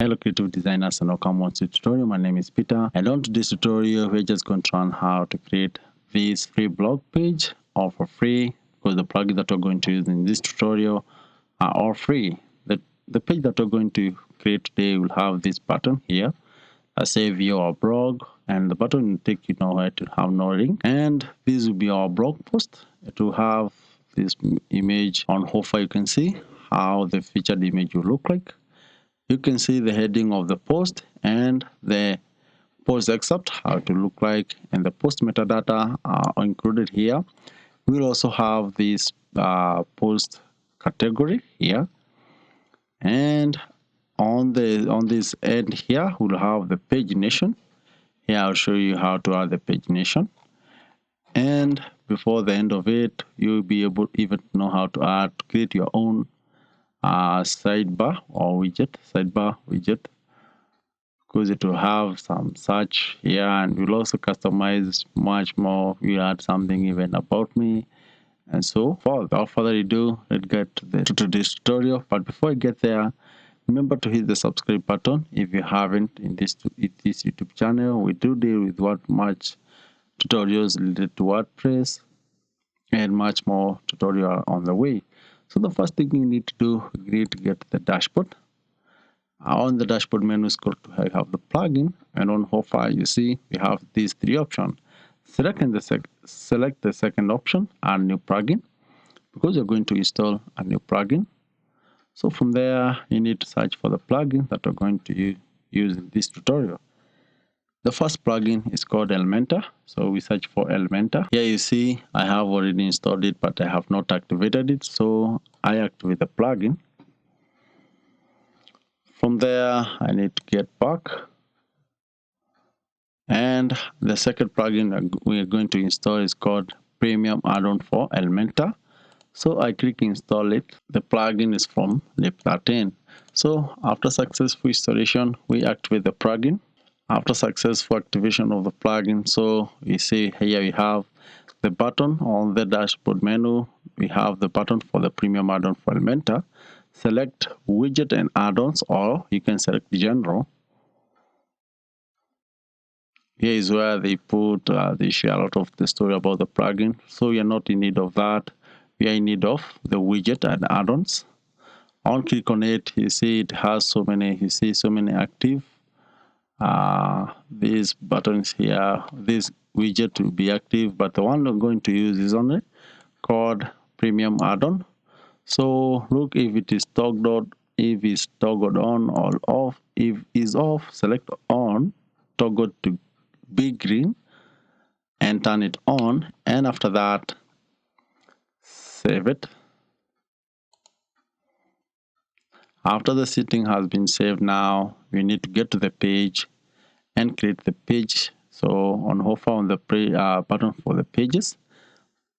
Hello creative designers and welcome on to the tutorial. My name is Peter, and on today's tutorial we're just going to learn how to create this free blog page all for free, because the plugins that we're going to use in this tutorial are all free. The page that we're going to create today will have this button here that says view our blog, and the button will take you nowhere to have no link, and this will be our blog post. It will have this image on Hofer. You can see how the featured image will look like. You can see the heading of the post and the post excerpt, how to look like, and the post metadata are included here. We'll also have this post category here, and on this end here we'll have the pagination. Here I'll show you how to add the pagination, and before the end of it you'll be able to even know how to create your own sidebar widget, because it will have some search here, and we'll also customize much more. We'll add something even about me and so forth. Without further ado, let's get to this tutorial. But before I get there, remember to hit the subscribe button if you haven't. In this YouTube channel we do deal with much tutorials related to WordPress and much more tutorial on the way. So the first thing you need to do, you need to get the dashboard. On the dashboard menu, scroll to have the plugin, and on Hofer you see we have these three options. Select the second option, add new plugin, because you're going to install a new plugin. So from there you need to search for the plugin that we're going to use in this tutorial. The first plugin is called Elementor, so we search for Elementor. Here you see I have already installed it, but I have not activated it, so I activate the plugin. From there I need to get back, and the second plugin we are going to install is called Premium Add-on for Elementor. So I click install it. The plugin is from lib13. So after successful installation we activate the plugin. After successful activation of the plugin, so you see here we have the button on the dashboard menu. We have the button for the premium add-on for Elementor. Select widget and add-ons, or you can select general. Here is where they share a lot of the story about the plugin, so we are not in need of that. We are in need of the widget and add-ons. On click on it, you see it has so many active. These buttons here, this widget will be active, but the one I'm going to use is only called premium add-on. So look if it is toggled on or off. If is off, select on, toggle to be green, and turn it on, and after that save it. After the setting has been saved, now we need to get to the page and create the page. So on Hofer, on the button for the pages,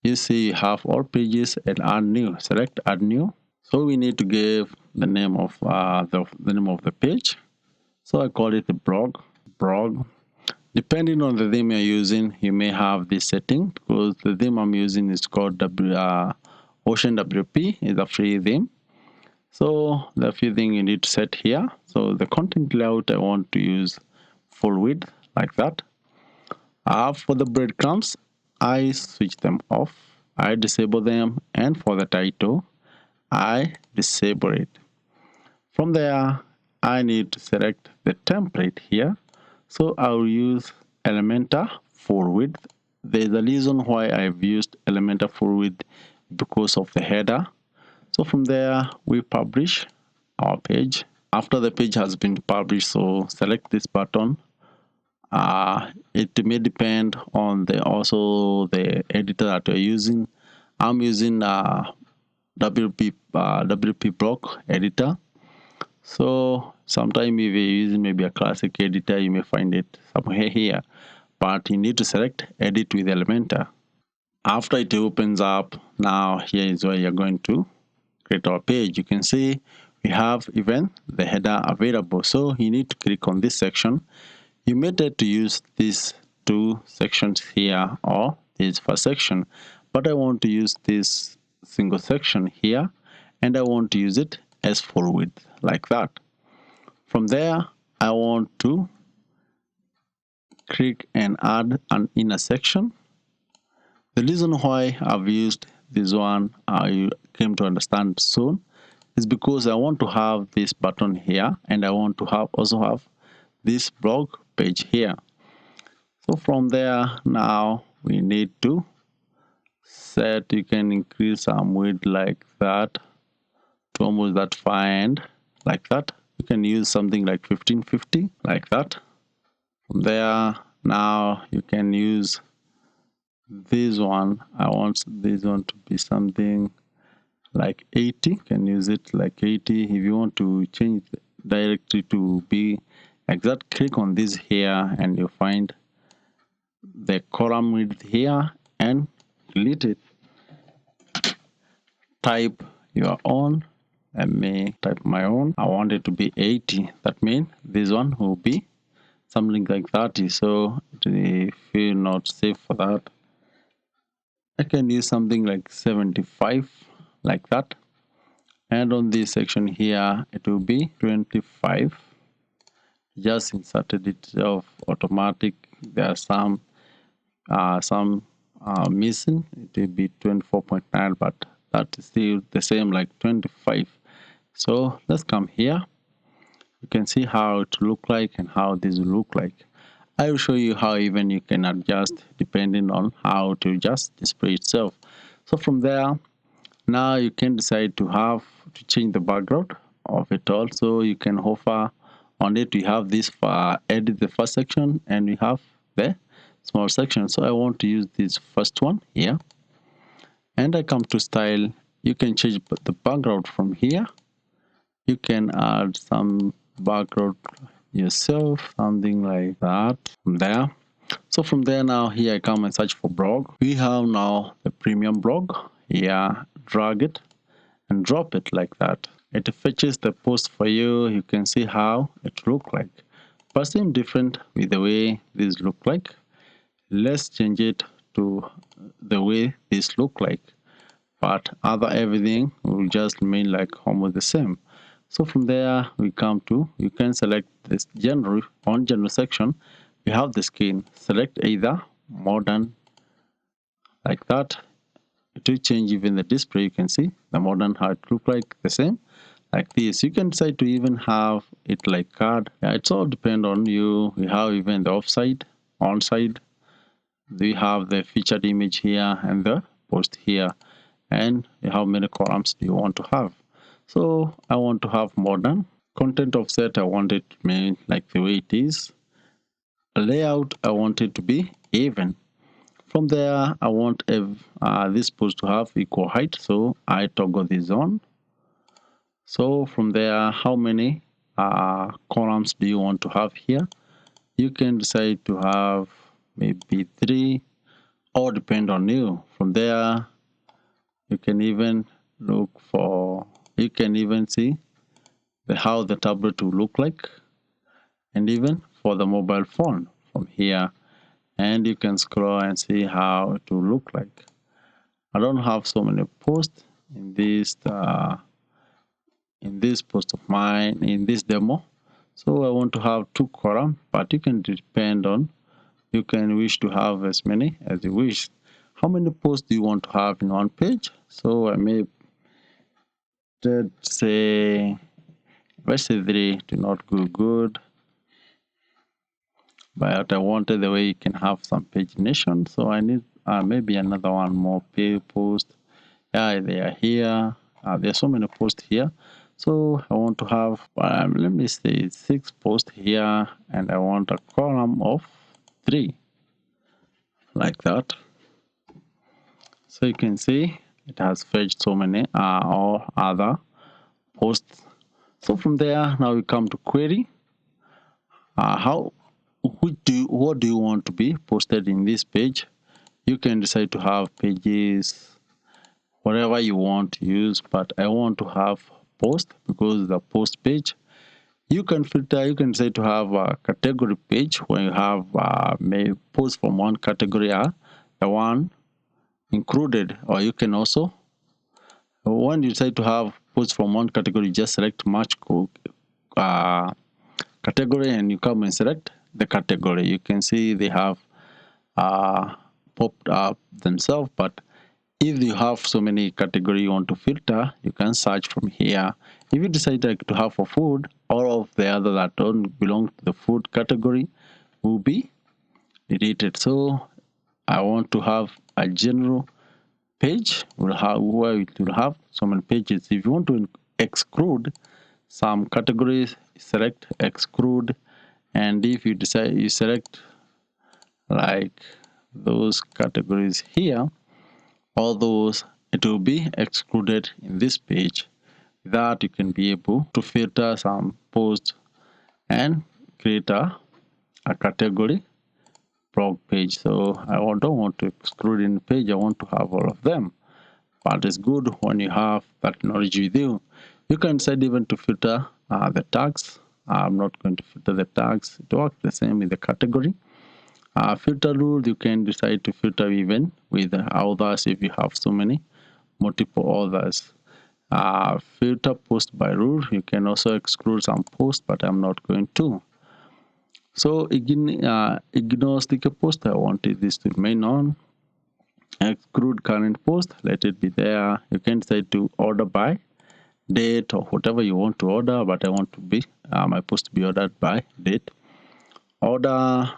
you see you have all pages and add new. Select add new. So we need to give the name of the page. So I call it the blog. Depending on the theme you're using, you may have this setting, because the theme I'm using is called Ocean WP. Is a free theme. So the few things you need to set here. So the content layout, I want to use full width like that. For the breadcrumbs, I switch them off. I disable them, and for the title, I disable it. From there, I need to select the template here. So I will use Elementor full width. There's a reason why I've used Elementor full width, because of the header. So from there we publish our page. After the page has been published, so select this button. It may depend on the editor that you're using. I'm using WP block editor. So sometime if you're using maybe a classic editor, you may find it somewhere here, but you need to select edit with Elementor. After it opens up, now here is where you're going to create our page. You can see we have even the header available, so you need to click on this section. You may tend to use these two sections here or this first section, but I want to use this single section here, and I want to use it as full width like that. From there, I want to click and add an inner section. The reason why I've used this one, you came to understand soon, is because I want to have this button here, and I want to also have this blog page here. So from there, now we need to set, you can increase some width like that to almost that find like that. You can use something like 1550 like that. From there, now you can use this one. I want this one to be something like 80. You can use it like 80. If you want to change the directory to be like that, click on this here and you find the column width here and delete it. Type your own. Let me type my own. I want it to be 80. That means this one will be something like 30. So if you're not safe for that, I can use something like 75 like that. And on this section here, it will be 25. Just inserted it of automatic. There are some missing. It will be 24.9, but that is still the same like 25. So let's come here. You can see how it look like and how this will look like. I will show you how even you can adjust depending on how to just display itself. So from there, now you can decide to change the background of it all. So you can hover on it. We have this for edit the first section, and we have the small section. So I want to use this first one here, and I come to style. You can change the background from here. You can add some background yourself, something like that from there. So from there, now here I come and search for blog. We have now the premium blog here. Drag it and drop it like that. It fetches the post for you. You can see how it look like, but same different with the way this look like. Let's change it to the way this look like, but everything will just remain like almost the same. So from there, we come to, you can select this general. On general section, we have the skin. Select either modern like that. To change even the display, you can see the modern, how it look like the same like this. You can decide to even have it like card. Yeah, it's all depend on you. We have even the offside, onside. We have the featured image here and the post here, and how many columns do you want to have. So I want to have modern. Content offset, I want it to be like the way it is. Layout, I want it to be even. From there, I want this post to have equal height, so I toggle this on. So from there, how many columns do you want to have here? You can decide to have maybe 3, or depend on you. From there, you can even look for, you can even see how the tablet will look like, and even for the mobile phone from here, and you can scroll and see how it will look like. I don't have so many posts in this post of mine in this demo, so I want to have 2 columns, but you can depend on, you can wish to have as many as you wish. How many posts do you want to have in one page? So I may say, let's say 3 do not go good, but I wanted the way you can have some pagination, so I need maybe another one more post. Yeah, they are here. There are so many posts here, so I want to have let me say 6 posts here, and I want a column of 3 like that. So you can see it has fetched so many or other posts. So from there, now we come to query. What do you want to be posted in this page? You can decide to have pages, whatever you want to use, but I want to have post because the post page. You can filter, you can say to have a category page where you have may post from one category the one included, or you can also, when you decide to have posts from one category, just select match category and you come and select the category. You can see they have popped up themselves, but if you have so many categories you want to filter, you can search from here. If you decide to have for food, all of the other that don't belong to the food category will be deleted. So I want to have a general page where it will have so many pages. If you want to exclude some categories, select exclude, and if you decide you select like those categories here, all those, it will be excluded in this page. That you can be able to filter some posts and create a category blog page. So I don't want to exclude in the page, I want to have all of them. But it's good when you have that knowledge with you. You can decide even to filter the tags. I'm not going to filter the tags. It works the same with the category. Filter rule, you can decide to filter even with others if you have so many multiple others. Filter post by rule, you can also exclude some posts, but I'm not going to. So ignore sticker post, I wanted this to remain on. Exclude current post, let it be there. You can decide to order by date or whatever you want to order, but I want to be my post to be ordered by date. Order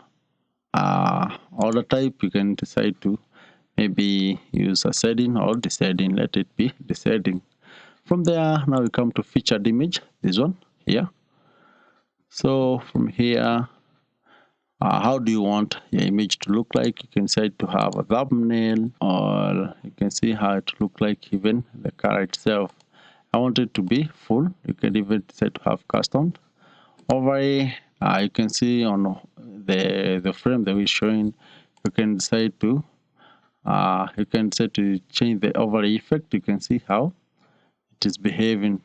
type, you can decide to maybe use ascending or descending, let it be descending. From there, now we come to featured image, this one here. So from here, how do you want your image to look like? You can decide to have a thumbnail, or you can see how it look like even the car itself. I want it to be full. You can even decide to have custom overlay. You can see on the frame that we're showing, you can decide to change the overlay effect. You can see how it is behaving.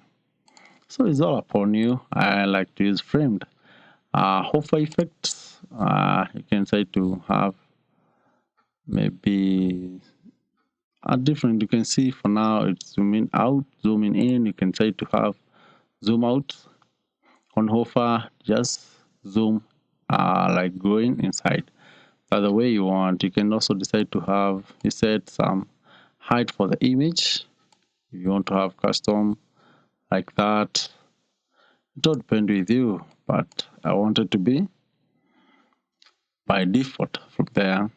So it's all upon you. I like to use framed. Hover effects, you can decide to have maybe a different. You can see for now it's zooming out, zooming in. You can decide to have zoom out. On hover, just zoom like going inside. That's the way you want. You can also decide to have, you set some height for the image. If you want to have custom like that, it all depends with you, but I want it to be by default from there.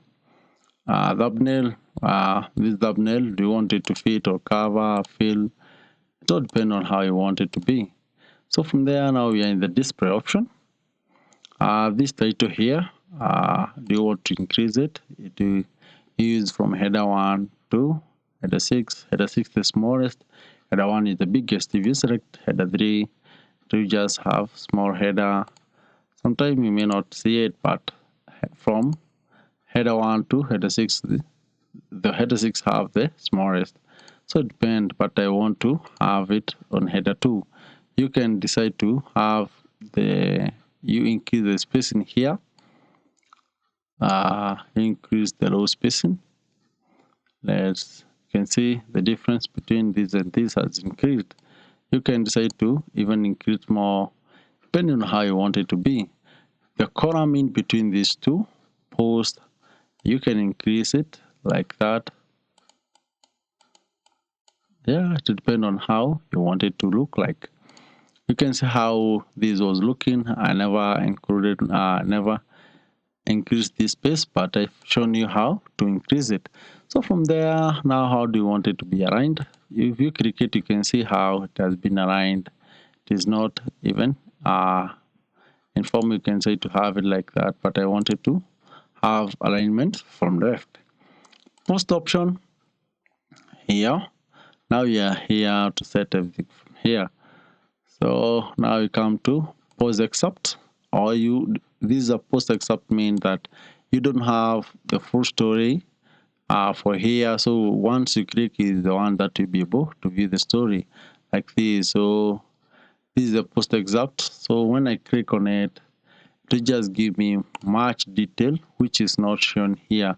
Thumbnail, this thumbnail, do you want it to fit or cover, fill? It all depends on how you want it to be. So from there, now we are in the display option. This title here, do you want to increase it? Do you use from header 1 to header 6? Header 6 the smallest, header 1 is the biggest. If you select header 3, you just have small header. Sometimes you may not see it, but from header 1 to header 6, the header 6 have the smallest. So it depends, but I want to have it on header 2. You can decide to have you increase the spacing here, increase the row spacing. You can see the difference between this and this has increased. You can decide to even increase more depending on how you want it to be. The column in between these two posts, you can increase it like that. Yeah, it depends on how you want it to look like. You can see how this was looking. I never increased this space, but I've shown you how to increase it. So from there, now how do you want it to be aligned? If you click it, you can see how it has been aligned. It is not even in form. You can say to have it like that, but I wanted to have alignment from left. Post option here. Now you are here to set everything from here. So now you come to post accept, or this is a post accept means that you don't have the full story for here. So once you click is the one that will be able to view the story like this. So this is a post accept. So when I click on it, it will just give me much detail which is not shown here.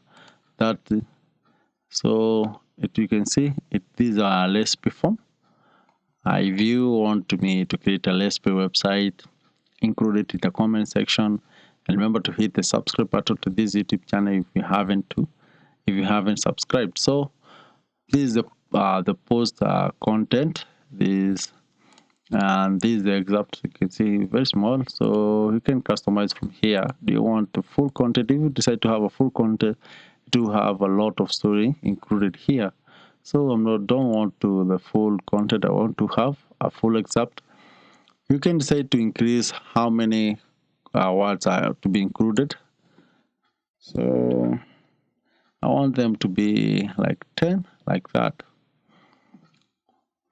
So you can see these are recipe form. If you want me to create a recipe website, include it in the comment section, and remember to hit the subscribe button to this YouTube channel if you haven't subscribed. So this is the post content. This is the exact, you can see very small, so you can customize from here. Do you want the full content? If you decide to have a full content, do have a lot of story included here. So don't want to the full content. I want to have a full excerpt. You can decide to increase how many words are to be included. So I want them to be like 10, like that.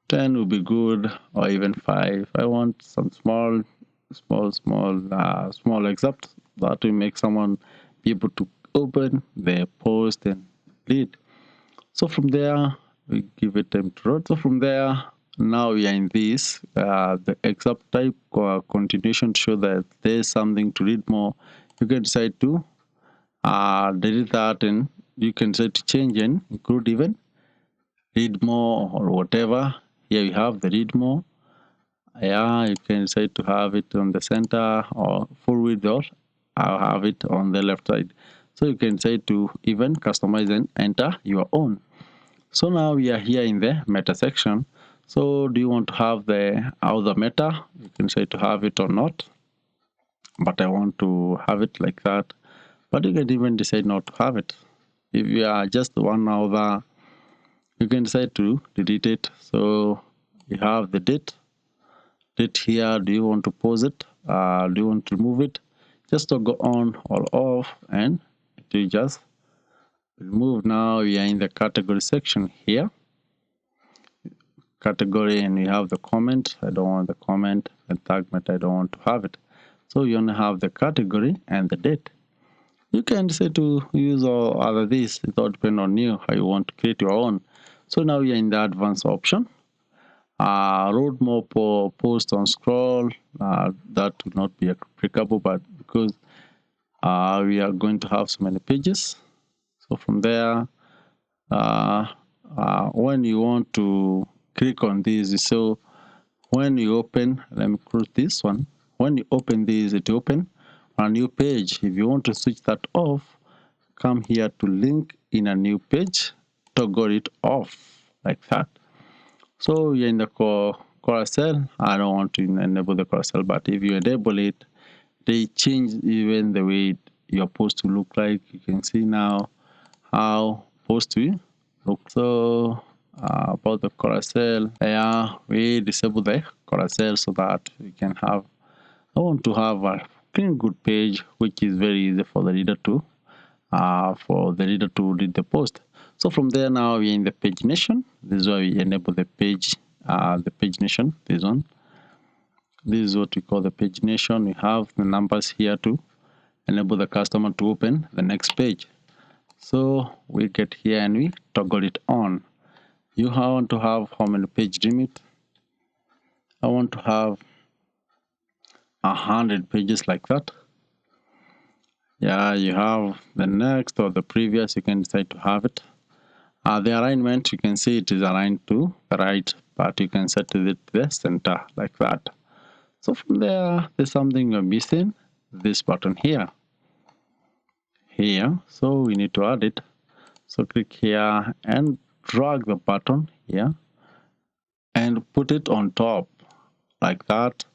10 would be good, or even 5. I want some small excerpt that will make someone be able to open their post and read. So from there, we give it time to load. So from there, now we are in this, the excerpt type continuation to show that there's something to read more. You can decide to delete that, and you can decide to change and include even read more or whatever. Here we have the read more. Yeah, you can decide to have it on the center or full width, or I'll have it on the left side. So you can decide to even customize and enter your own. So now we are here in the meta section. So do you want to have the other meta? You can say to have it or not, but I want to have it like that. But you can even decide not to have it. If you are just one other, you can decide to delete it. So you have the date here. Do you want to pause it? Do you want to remove it? Just to go on or off, and it will just remove. Now we are in the category section here. Category, and we have the comment. I don't want the comment. And tag meta, I don't want to have it. So you only have the category and the date. You can decide to use all other these. It all depends on you how you want to create your own. So now we are in the advanced option. Load more post on scroll. That will not be applicable, but because we are going to have so many pages. So from there, when you want to click on this, so when you open, let me close this one. When you open this, it open a new page. If you want to switch that off, come here to link in a new page, toggle it off like that. So you're in the carousel. I don't want to enable the carousel, but if you enable it, they change even the way your post will look like. You can see now how post will look. So about the carousel, yeah, we disable the carousel so that we can have, I want to have a clean good page which is very easy for the reader to read the post. So from there, now we're in the pagination. This is why we enable the pagination. This one, this is what we call the pagination. We have the numbers here to enable the customer to open the next page. So we get here and we toggle it on. You want to have how many page limit? I want to have 100 pages like that. Yeah, you have the next or the previous, you can decide to have it. The alignment, you can see it is aligned to the right, but you can set it to the center like that. So from there, there's something you're missing, this button here. So we need to add it. So click here and drag the button here and put it on top like that.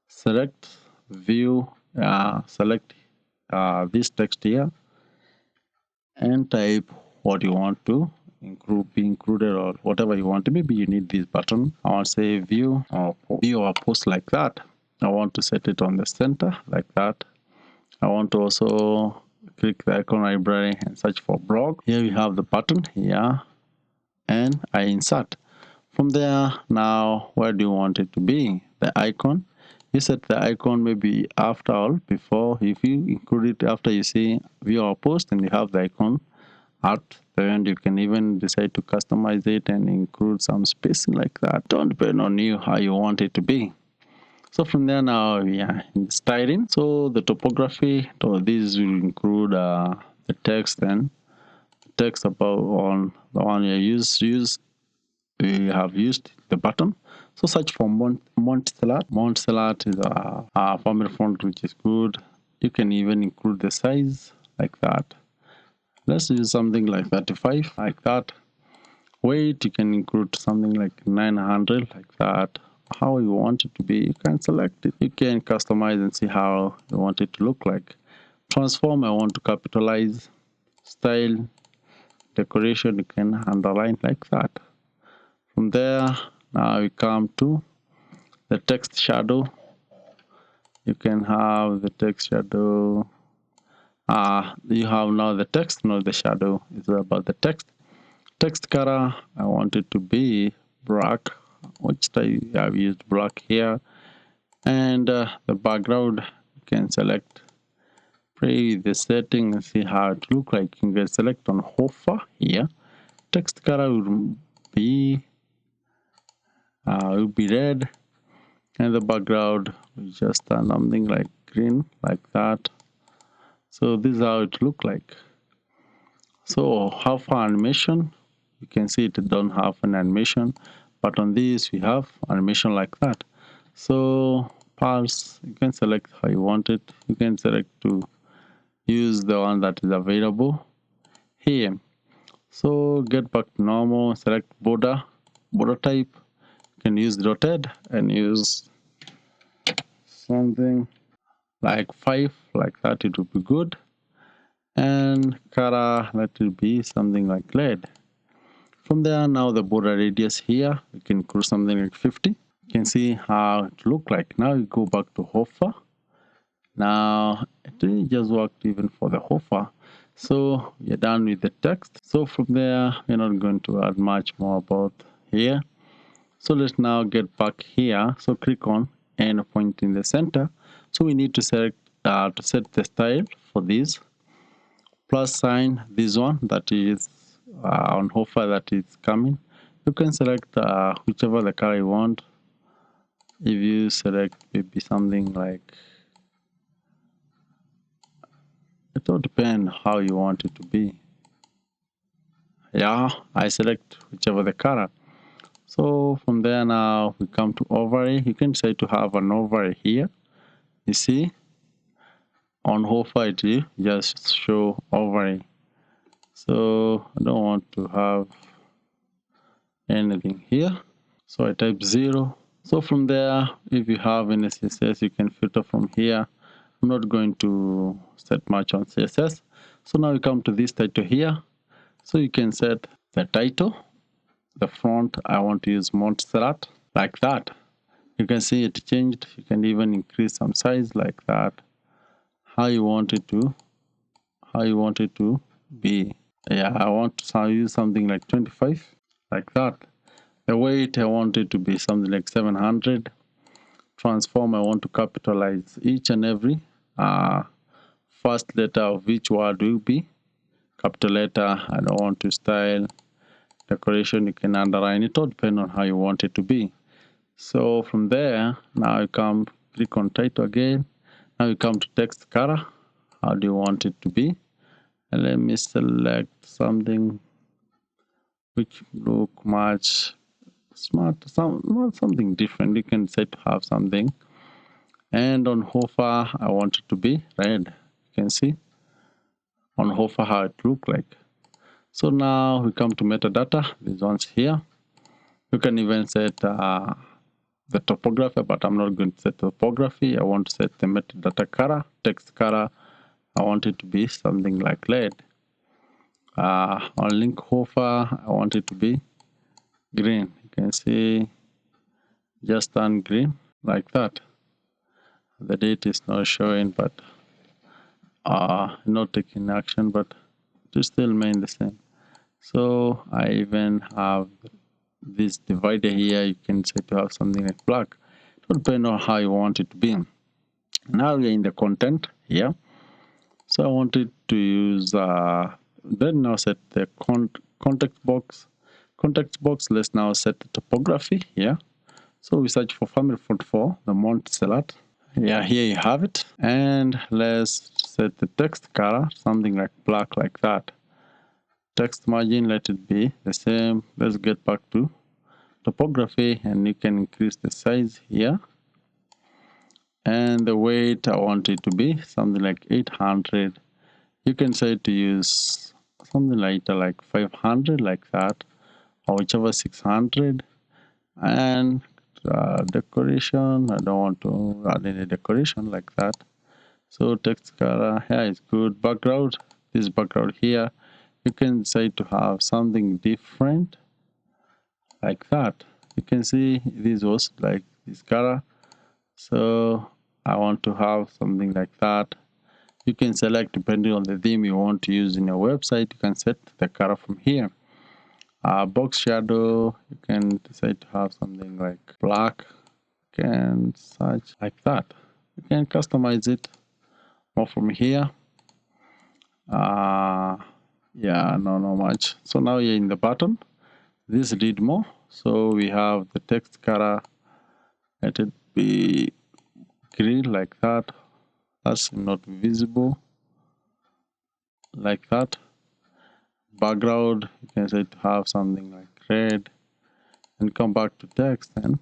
Select view, select this text here and type what you want to be included or whatever you want. Maybe you need this button. I want to say view or post like that. I want to set it on the center like that. I want to also click the icon library and search for blog. Here we have the button here and I insert. From there, now where do you want it to be? The icon. You set the icon maybe after or before. If you include it after you see view or post and you have the icon at the end, you can even decide to customize it and include some spacing like that. Don't depend on you how you want it to be. So from there, now we are in styling. So the topography, so this will include the text and text about on the one you have used the button. So search for Montserrat. Montserrat is a family font which is good. You can even include the size like that. Let's use something like 35 like that. Weight, you can include something like 900 like that. How you want it to be, you can select it. You can customize and see how you want it to look like. Transform, I want to capitalize. Style, decoration, you can underline like that. From there, now we come to the text shadow. You can have the text shadow. You have now the text, not the shadow. It's about the text. Text color, I want it to be black, which I've used black here. And the background, you can select, play the setting and see how it look like. You can select on hover here. Text color will be red, and the background will just something like green like that. So this is how it look like. So hover animation, you can see it don't have an animation, but on this we have animation like that. So pulse, you can select how you want it. You can select to use the one that is available here. So get back to normal, select border type. You can use dotted and use something like 5 like that, it would be good. And color, let it be something like red. From there, now the border radius here, you can include something like 50. You can see how it look like. Now you go back to hover. Now it didn't just work even for the hover. So you're done with the text. So from there, we're not going to add much more about here. So let's now get back here. So click on and point in the center. So we need to select to set the style for this. Plus sign, this one that is on hover that is coming. You can select whichever the color you want. If you select maybe something like, it all depends how you want it to be. Yeah, I select whichever the color. So from there now we come to overlay. You can say to have an overlay here. You see, on hover it will just show overlay. So I don't want to have anything here. So I type 0. So from there, if you have any CSS, you can filter from here. I'm not going to set much on CSS. So now we come to this title here. So you can set the title, the font. I want to use Montserrat like that. You can see it changed. You can even increase some size like that. How you want it to be. Yeah, I want to use something like 25 like that. The weight, I want it to be something like 700. Transform, I want to capitalize each and every first letter of each word will be capital letter. I don't want to style. Decoration, you can underline it, all depends on how you want it to be. So from there, now you come, click on title again. Now you come to text color. How do you want it to be? And let me select something which look much smart, something different. You can set to have something. And on hover, I want it to be red. You can see on hover how it look like. So now we come to metadata. These ones here. You can even set the topography, but I'm not going to set topography. I want to set the metadata color, text color. I want it to be something like red. On link hover, I want it to be green. You can see just turn green like that. The date is not showing, but not taking action, but it still remain the same. So I even have this divider here. You can say to have something like black. It will depend on how you want it to be. Now we are in the content here. So I wanted to use then now set the context box. Context box, let's now set the topography here. So we search for family font for the Montserrat. Yeah, here you have it. And let's set the text color, something like black like that. Text margin, let it be the same. Let's get back to topography, and you can increase the size here. And the weight, I want it to be something like 800. You can say to use something like 500, like that, or whichever 600. And decoration, I don't want to add any decoration like that. So text color here is good. Background, this background here, you can say to have something different like that. You can see this was like this color, so I want to have something like that. You can select depending on the theme you want to use in your website. You can set the color from here. Box shadow, you can decide to have something like black, and such like that. You can customize it more from here. Yeah, no, not much. So now you're in the button. This read more. So we have the text color. Let it be green like that. That's not visible like that. Background, you can say to have something like red, and come back to text and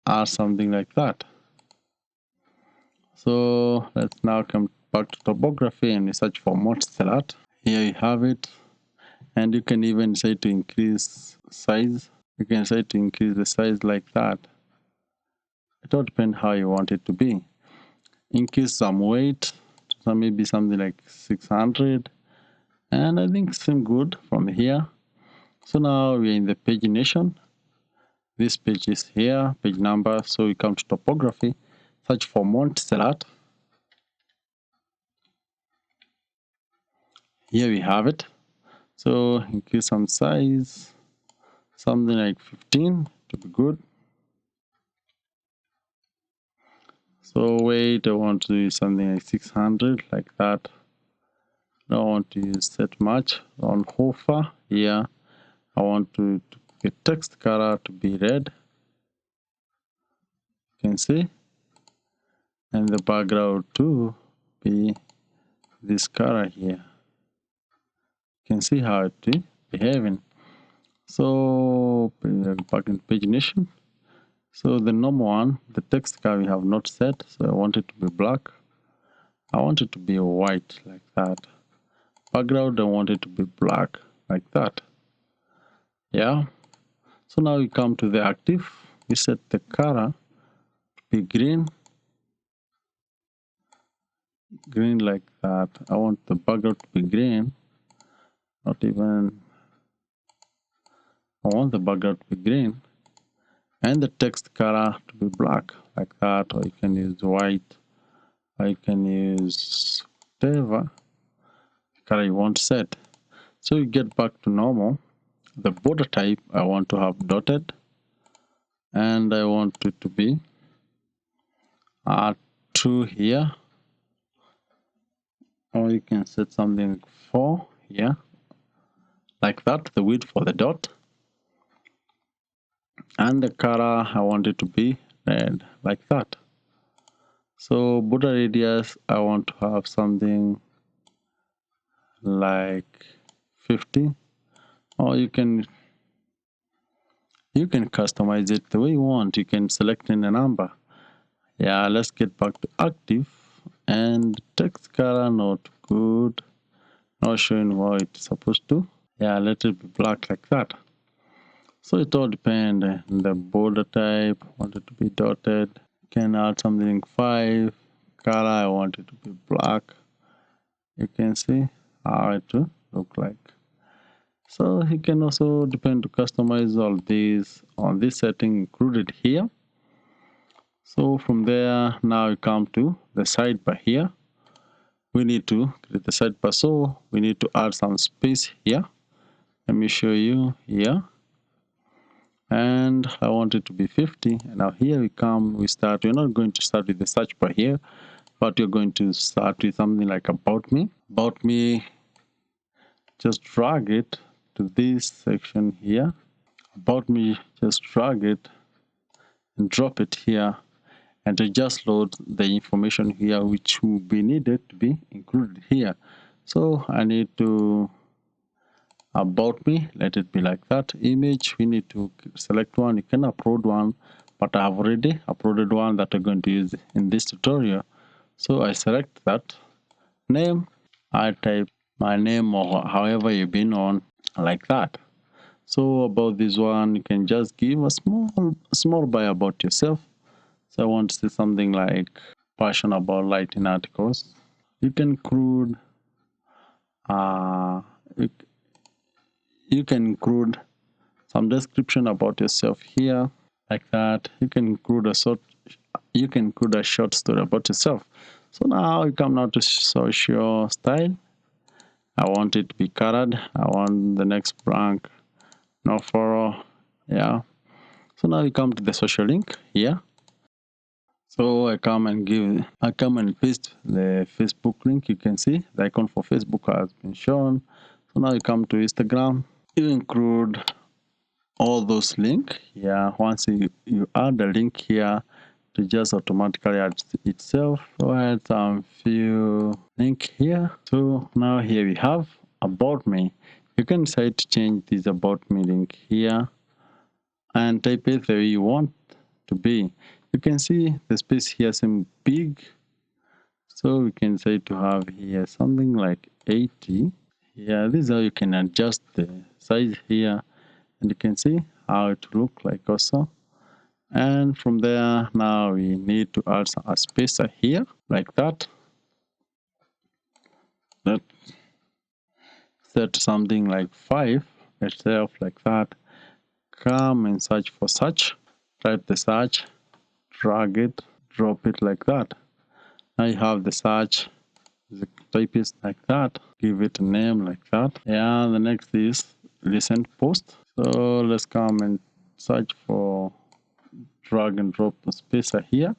add something like that. So let's now come back to topography and we search for Montserrat. Here you have it, and you can even say to increase size. You can say to increase the size like that. It all depends how you want it to be. Increase some weight, so maybe something like 600, and I think seem good from here. So now we're in the pagination. This page is here, page number. So we come to topography, search for Montserrat. Here we have it. So increase some size, something like 15 to be good. So weight, I want to use something like 600 like that. Don't want to use that much. On hover here, I want to get text color to be red. You can see, and the background to be this color here. You can see how it is behaving. So back in pagination. So the normal one, the text color we have not set. So I want it to be black. I want it to be white like that. Background, I want it to be black like that. Yeah. So now we come to the active. We set the color to be green. Green like that. I want the background to be green. Not even. I want the background to be green. And the text color to be black like that. Or you can use white. Or you can use whatever color you want to set. So you get back to normal. The border type I want to have dotted, and I want it to be 2 here, or you can set something 4 here like that, the width for the dot, and the color I want it to be red like that. So border radius I want to have something like 50, or you can customize it the way you want. You can select in a number. Yeah, let's get back to active, and text color not good, not showing what it's supposed to. Yeah, let it be black like that. So it all depends on the border type. Want it to be dotted. Can add something 5. Color I want it to be black. You can see how it will look like. So you can also depend to customize all these on this setting included here. So from there, now we come to the sidebar here. We need to create the sidebar, so we need to add some space here. Let me show you here. And I want it to be 50. And now here we come, we start. We're not going to start with the search bar here, but you're going to start with something like about me. About me, just drag it to this section here. About me, just drag it and drop it here, and to just load the information here which will be needed to be included here. So I need to about me, let it be like that. Image, we need to select one. You can upload one, but I have already uploaded one that I'm going to use in this tutorial. So I select that. Name, I type my name or however you've been on, like that. So about this one, you can just give a small bio about yourself. So I want to say something like passion about writing articles. You can include uh, you, you can include some description about yourself here, like that. You can include a short story about yourself. So now you come now to social style. I want it to be colored. I want the next blank, no furrow. Yeah. So now you come to the social link here. So I come and paste the Facebook link. You can see the icon for Facebook has been shown. So now you come to Instagram. You include all those links. Yeah, once you add the link here, to just automatically add itself. So I add some few link here. So now here we have about me. You can decide to change this about me link here and type it the way you want to be. You can see the space here seems big, so we can say to have here something like 80. Yeah, this is how you can adjust the size here, and you can see how it look like also. And from there, now we need to add a spacer here, like that. Let's set something like 5 itself, like that. Come and search for search. Type the search, drag it, drop it like that. Now you have the search. The type is like that. Give it a name like that. Yeah, the next is recent post. So let's come and search for, drag and drop the spacer here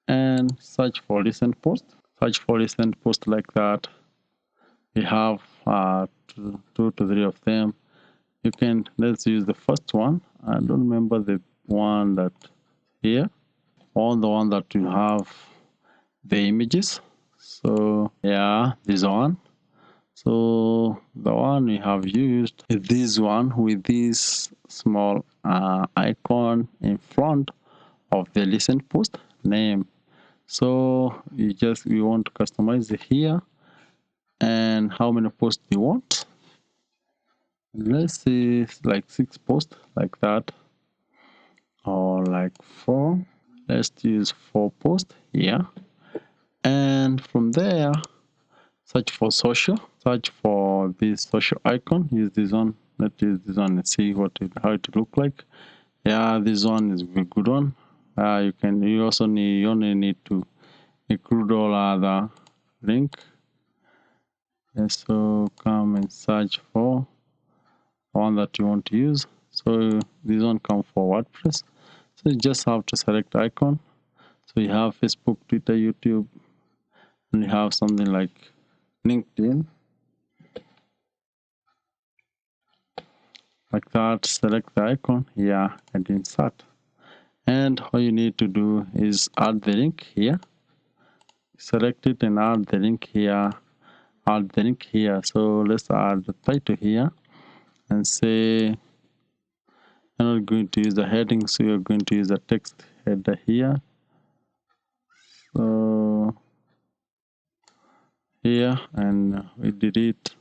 and search for recent post. Search for recent post like that. We have two to three of them. You can, let's use the first one. I don't remember the one that here, or the one that you have the images. So yeah, this one. So the one we have used is this one with this small icon in front of the recent post name. So we want to customize it here, and how many posts you want. Let's see, like 6 posts like that, or like 4. Let's use 4 posts here, and from there search for social. Search for this social icon. Use this one. Let's use this one and see how it look like. Yeah, this one is a good one. You only need to include all other link. And so come and search for one that you want to use. So this one come for WordPress. So you just have to select icon. So you have Facebook, Twitter, YouTube, and you have something like LinkedIn. Like that, select the icon here and insert. And all you need to do is add the link here. Select it and add the link here. Add the link here. So let's add the title here and say I'm not going to use the heading, so you're going to use a text header here. So here, and we delete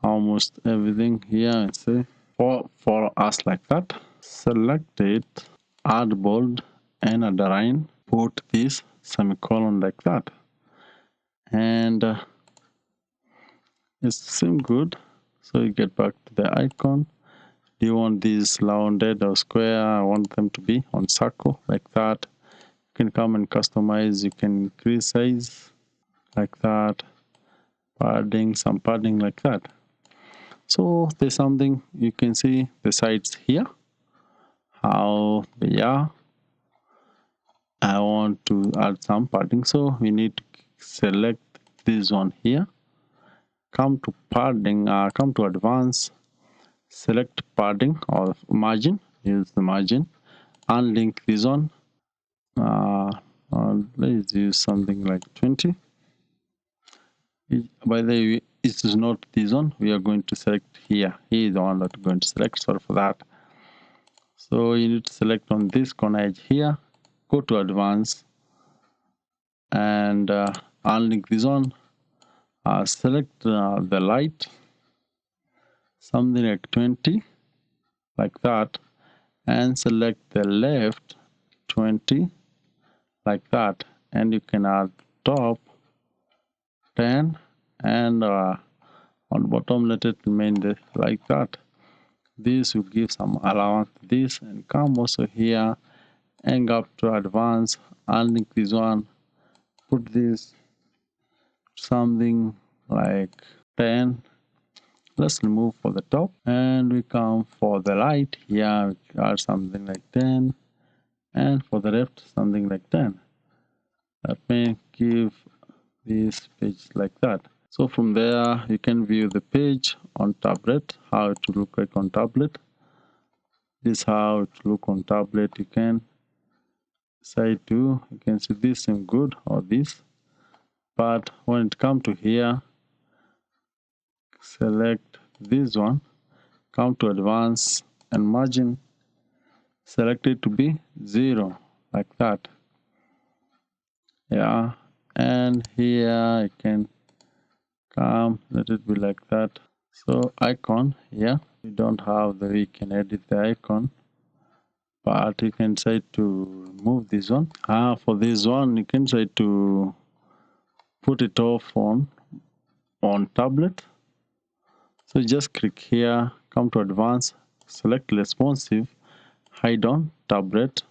almost everything here and say for us like that. Select it, add bold and underline, put this semicolon like that, and it seems good. So you get back to the icon. Do you want these rounded or square? I want them to be on circle like that. You can come and customize. You can increase size like that, some padding like that. So there's something you can see the sides here, how they are. I want to add some padding, so we need to select this one here. Come to padding, come to advanced, select padding or margin. Use the margin. Unlink this one. Let's use something like 20. By the way, it is not this one. We are going to select here. He is the one that we're going to select. Sorry for that. So you need to select on this corner edge here. Go to advanced and unlink this one. Select the light, something like 20, like that, and select the left 20, like that, and you can add top 10, and on bottom let it remain like that. This will give some allowance to this, and come also here and go up to advanced, unlink this one, put this something like 10. Let's remove for the top, and we come for the light here, we add something like 10, and for the left something like 10. That may give this page like that. So from there you can view the page on tablet, how it will look like on tablet. This is how it will look on tablet. You can decide to, you can see this seem good or this, but when it comes to here, select this one, come to advanced and margin, select it to be 0, like that. Yeah, and here you can come, let it be like that. So icon here, we don't have the, we can edit the icon, but you can try to remove this one. For this one you can try to put it off on tablet. So just click here, come to advanced, select responsive, hide on tablet,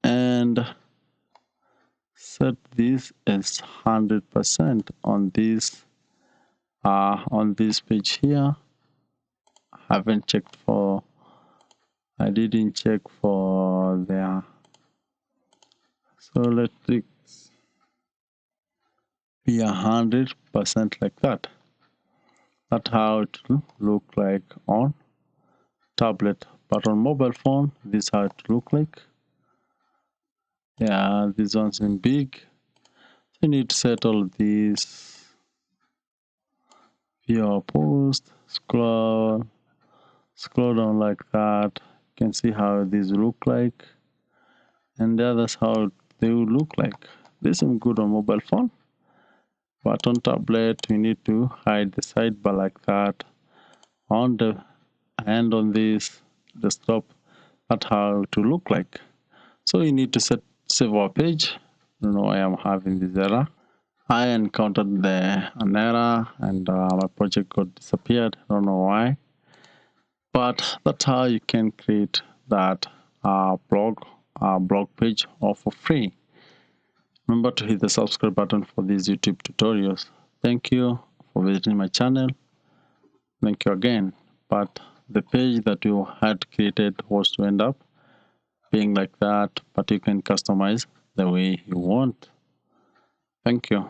and set this as 100% on this page here. I haven't checked for, I didn't check for there. So let it be 100% like that. That's how it will look like on tablet, but on mobile phone this is how it look like. Yeah, this one's in big, so you need to set all these. View post, scroll down like that. You can see how these look like, and the others how they will look like. This is good on mobile phone, but on tablet we need to hide the sidebar like that on the and on this desktop. That's how to look like. So you need to save our page. I don't know why I'm having this error. I encountered an error and my project got disappeared. I don't know why, but that's how you can create that blog page all for free. Remember to hit the subscribe button for these YouTube tutorials. Thank you for visiting my channel. Thank you again. But the page that you had created was to end up being like that, but you can customize the way you want. Thank you.